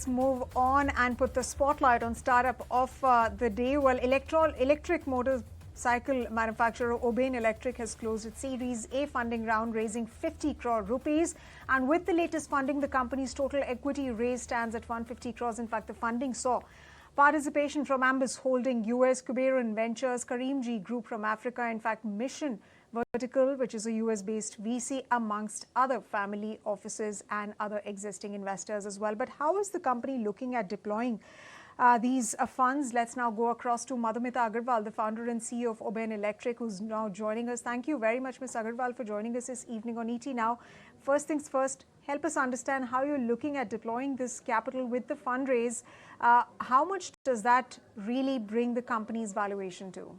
Move on and put the spotlight on startup of the day. Well, electric motorcycle manufacturer Oben Electric has closed its Series A funding round, raising 50 crore rupees. And with the latest funding, the company's total equity raise stands at 150 crores. In fact, the funding saw participation from Ambus Holding, US, Kuberan Ventures, Karimji Group from Africa, in fact, Mission Vertical, which is a US-based VC, amongst other family offices and other existing investors as well. But how is the company looking at deploying these funds? Let's now go across to Madhumita Agrawal, the founder and CEO of Oben Electric, who's now joining us. Thank you very much, Ms. Agrawal, for joining us this evening on ET Now. First things first, help us understand how you're looking at deploying this capital with the fundraise. How much does that really bring the company's valuation to?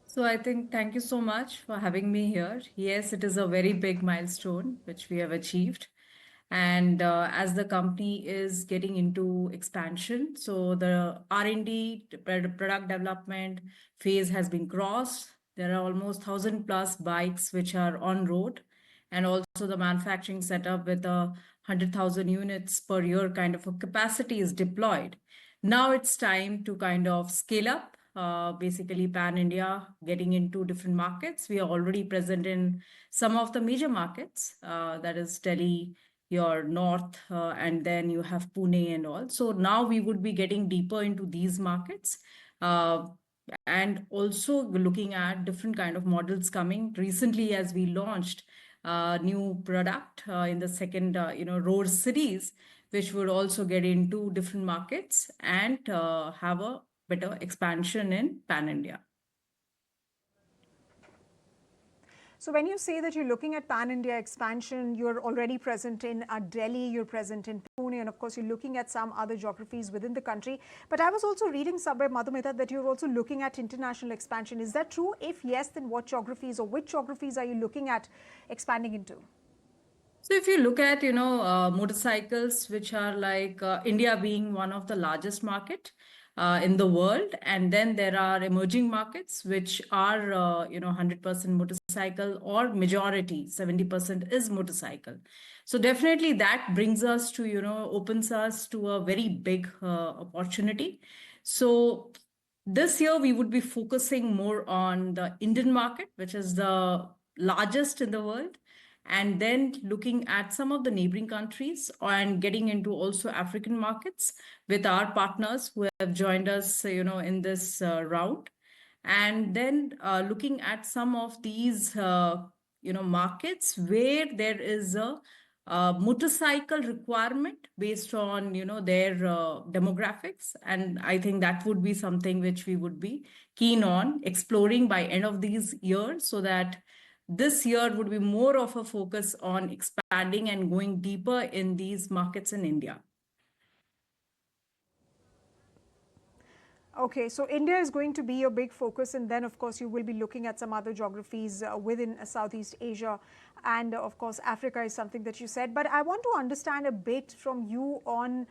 So I think thank you so much for having me here. Yes, it is a very big milestone which we have achieved. And as the company is getting into expansion, so the R&D, product development phase has been crossed. There are almost 1,000 plus bikes which are on road, and also the manufacturing setup with 100,000 units per year kind of a capacity is deployed. Now it's time to kind of scale up. Basically pan-India, getting into different markets. We are already present in some of the major markets, that is Delhi, your north, and then you have Pune and all. So now we would be getting deeper into these markets and also looking at different kind of models coming. Recently, as we launched a new product in the second, road series, which would also get into different markets and have a better expansion in pan-India. So when you say that you're looking at pan-India expansion, you're already present in Delhi, you're present in Pune, and of course you're looking at some other geographies within the country. But I was also reading somewhere, Madhumita, that you're also looking at international expansion. Is that true? If yes, then what geographies or which geographies are you looking at expanding into? So if you look at, motorcycles, which are like India being one of the largest market, in the world, and then there are emerging markets which are 100% motorcycle, or majority 70% is motorcycle. So definitely that brings us to opens us to a very big opportunity. So this year we would be focusing more on the Indian market, which is the largest in the world, and then looking at some of the neighboring countries and getting into also African markets with our partners who have joined us, in this round. And then looking at some of these, markets where there is a motorcycle requirement based on, their demographics. And I think that would be something which we would be keen on exploring by end of these years, so that this year would be more of a focus on expanding and going deeper in these markets in India. Okay, so India is going to be your big focus, and then of course you will be looking at some other geographies within Southeast Asia, and of course Africa is something that you said. But I want to understand a bit from you on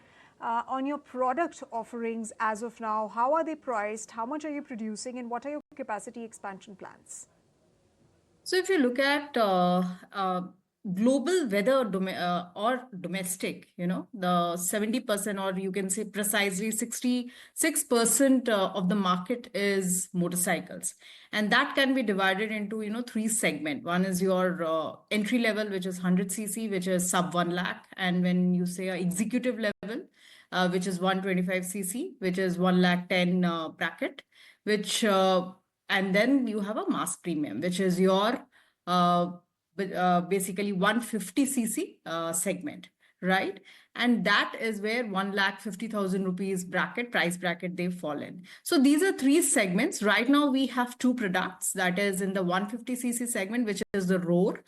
your product offerings as of now. How are they priced? How much are you producing, and what are your capacity expansion plans? So if you look at global, whether or domestic, the 70%, or you can say precisely 66% of the market is motorcycles. And that can be divided into, three segments. One is your entry level, which is 100cc, which is sub 1 lakh. And when you say executive level, which is 125cc, which is 1 lakh 10 bracket, which and then you have a mass premium, which is your basically 150cc segment, right? And that is where 1,50,000 rupees price bracket they fall in. So these are three segments. Right now we have two products, that is in the 150cc segment, which is the Roar,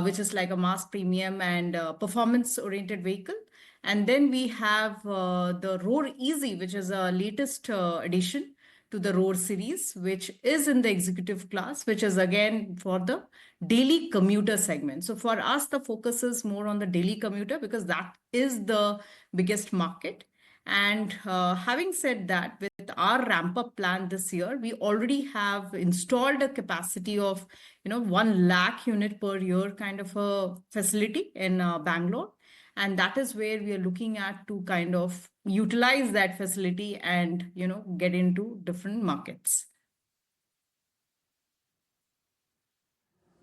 which is like a mass premium and performance oriented vehicle. And then we have the Roar Easy, which is a latest addition to the Roar series, which is in the executive class, which is again for the daily commuter segment. So for us, the focus is more on the daily commuter because that is the biggest market. And having said that, with our ramp up plan this year, we already have installed a capacity of 1 lakh unit per year kind of a facility in Bangalore. And that is where we are looking at to kind of utilize that facility and, get into different markets.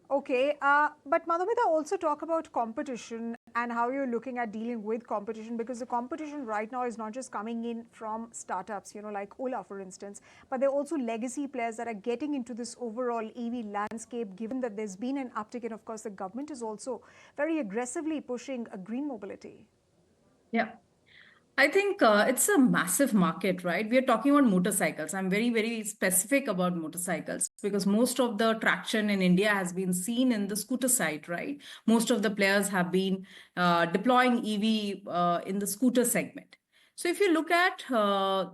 Okay, but Madhumita, also talk about competition and how you're looking at dealing with competition, because the competition right now is not just coming in from startups, like Ola, for instance, but there are also legacy players that are getting into this overall EV landscape, given that there's been an uptick. And of course, the government is also very aggressively pushing a green mobility. Yeah. I think it's a massive market, right? We are talking about motorcycles. I'm very, very specific about motorcycles because most of the traction in India has been seen in the scooter side, right? Most of the players have been deploying EV in the scooter segment. So if you look at,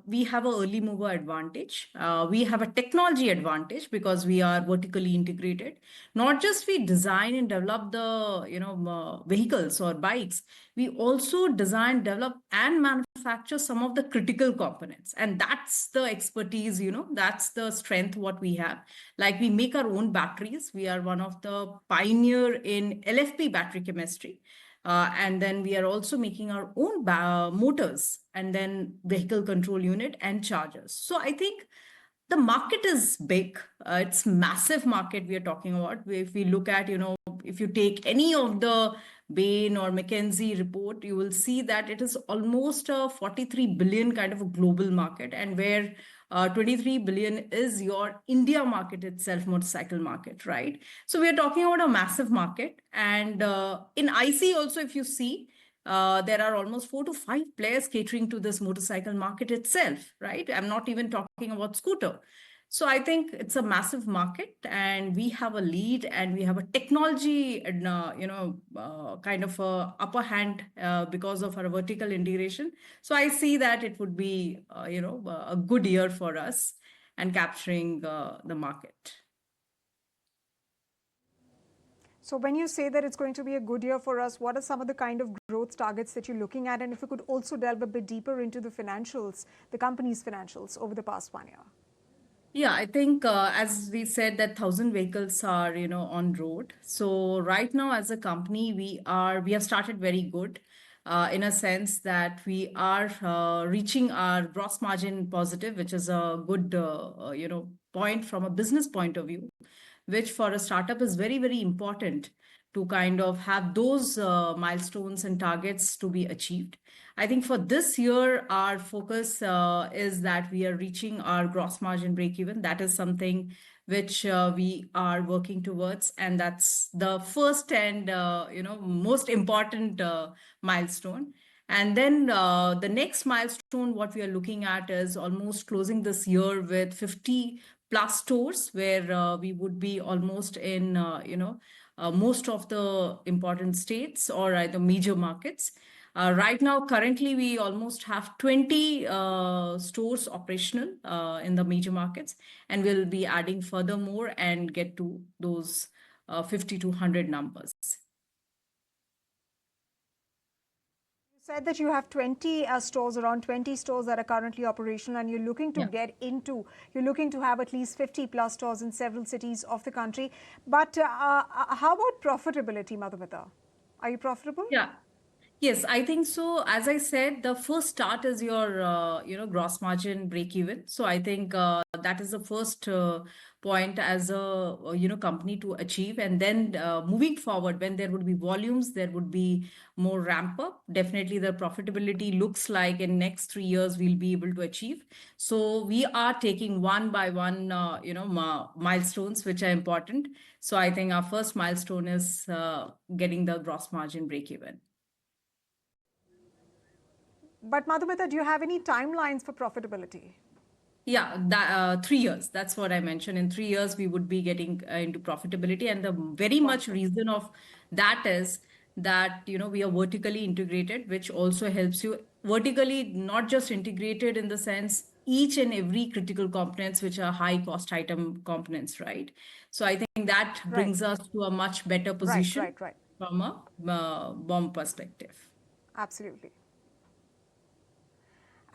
we have an early mover advantage. We have a technology advantage because we are vertically integrated. Not just we design and develop the vehicles or bikes, we also design, develop, and manufacture some of the critical components. And that's the expertise, that's the strength what we have. Like we make our own batteries. We are one of the pioneer in LFP battery chemistry. And then we are also making our own motors and then vehicle control unit and chargers. So I think the market is big. It's massive market we are talking about. If we look at, if you take any of the Bain or McKinsey report, you will see that it is almost a 43 billion kind of a global market, and where 23 billion is your India market itself, motorcycle market, right? So we are talking about a massive market. And in IC also, if you see, there are almost 4 to 5 players catering to this motorcycle market itself, right? I'm not even talking about scooter. So I think it's a massive market, and we have a lead, and we have a technology, kind of a upper hand because of our vertical integration. So I see that it would be, a good year for us and capturing the market. So when you say that it's going to be a good year for us, what are some of the kind of growth targets that you're looking at? And if you could also delve a bit deeper into the financials, the company's financials over the past 1 year. Yeah, I think as we said that 1,000 vehicles are, on road. So right now as a company, we have started very good in a sense that we are reaching our gross margin positive, which is a good, point from a business point of view, which for a startup is very, very important to kind of have those milestones and targets to be achieved. I think for this year, our focus is that we are reaching our gross margin break even. That is something which we are working towards, and that's the first and most important milestone. And then the next milestone, what we are looking at is almost closing this year with 50 plus stores, where we would be almost in most of the important states or the major markets. Right now, currently, we almost have 20 stores operational in the major markets, and we'll be adding further more and get to those 50 to 100 numbers. You said that you have 20 stores, around 20 stores that are currently operational, and you're looking to you're looking to have at least 50 plus stores in several cities of the country. But how about profitability, Madhumita? Are you profitable? Yeah. Yes, I think so. As I said, the first start is your, gross margin break even. So I think that is the first point as a, company to achieve. And then moving forward, when there would be volumes, there would be more ramp up. Definitely the profitability looks like in next 3 years, we'll be able to achieve. So we are taking one by one, milestones, which are important. So I think our first milestone is getting the gross margin break even. But Madhumita, do you have any timelines for profitability? Yeah, 3 years. That's what I mentioned. In 3 years, we would be getting into profitability. And the very much reason of that is that, we are vertically integrated, which also helps you vertically, not just integrated in the sense each and every critical components, which are high cost item components, right? So I think that brings us to a much better position from a BOM perspective. Absolutely.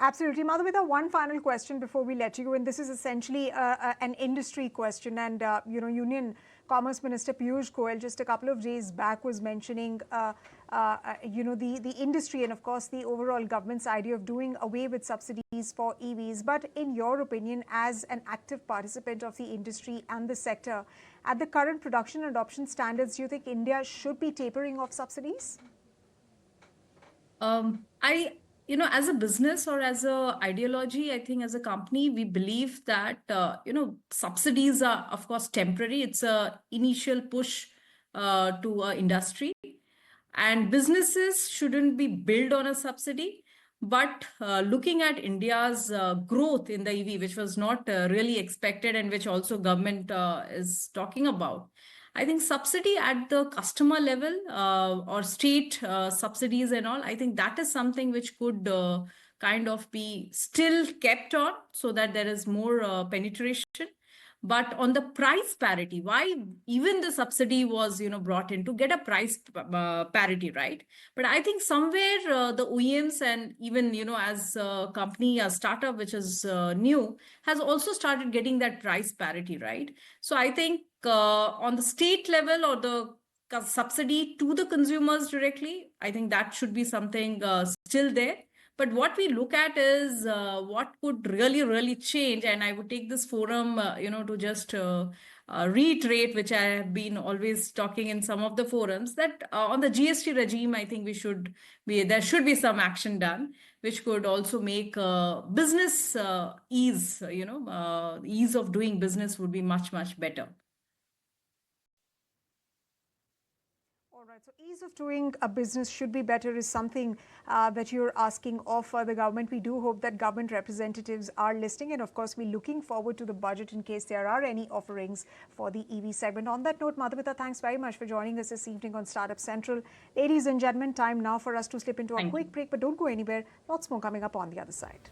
Absolutely. Madhumita, one final question before we let you go. And this is essentially an industry question. And, Union Commerce Minister Piyush Goyal just a couple of days back was mentioning, the industry and of course the overall government's idea of doing away with subsidies for EVs. But in your opinion, as an active participant of the industry and the sector, at the current production and adoption standards, do you think India should be tapering off subsidies? As a business or as a ideology, I think as a company, we believe that, subsidies are, of course, temporary. It's a initial push to industry. And businesses shouldn't be built on a subsidy. But looking at India's growth in the EV, which was not really expected and which also government is talking about, I think subsidy at the customer level or state subsidies and all, I think that is something which could kind of be still kept on so that there is more penetration. But on the price parity, why even the subsidy was, brought in to get a price parity, right? But I think somewhere the OEMs and even, as a company, a startup which is new, has also started getting that price parity, right? So I think on the state level or the subsidy to the consumers directly, I think that should be something still there. But what we look at is what could really, really change. And I would take this forum, to just reiterate, which I have been always talking in some of the forums, that on the GST regime, I think there should be some action done, which could also make business ease, ease of doing business would be much, much better. All right. So ease of doing a business should be better is something that you're asking of the government. We do hope that government representatives are listening. And of course, we're looking forward to the budget in case there are any offerings for the EV segment. On that note, Madhumita, thanks very much for joining us this evening on Startup Central. Ladies and gentlemen, time now for us to slip into a quick break. But don't go anywhere. Lots more coming up on the other side.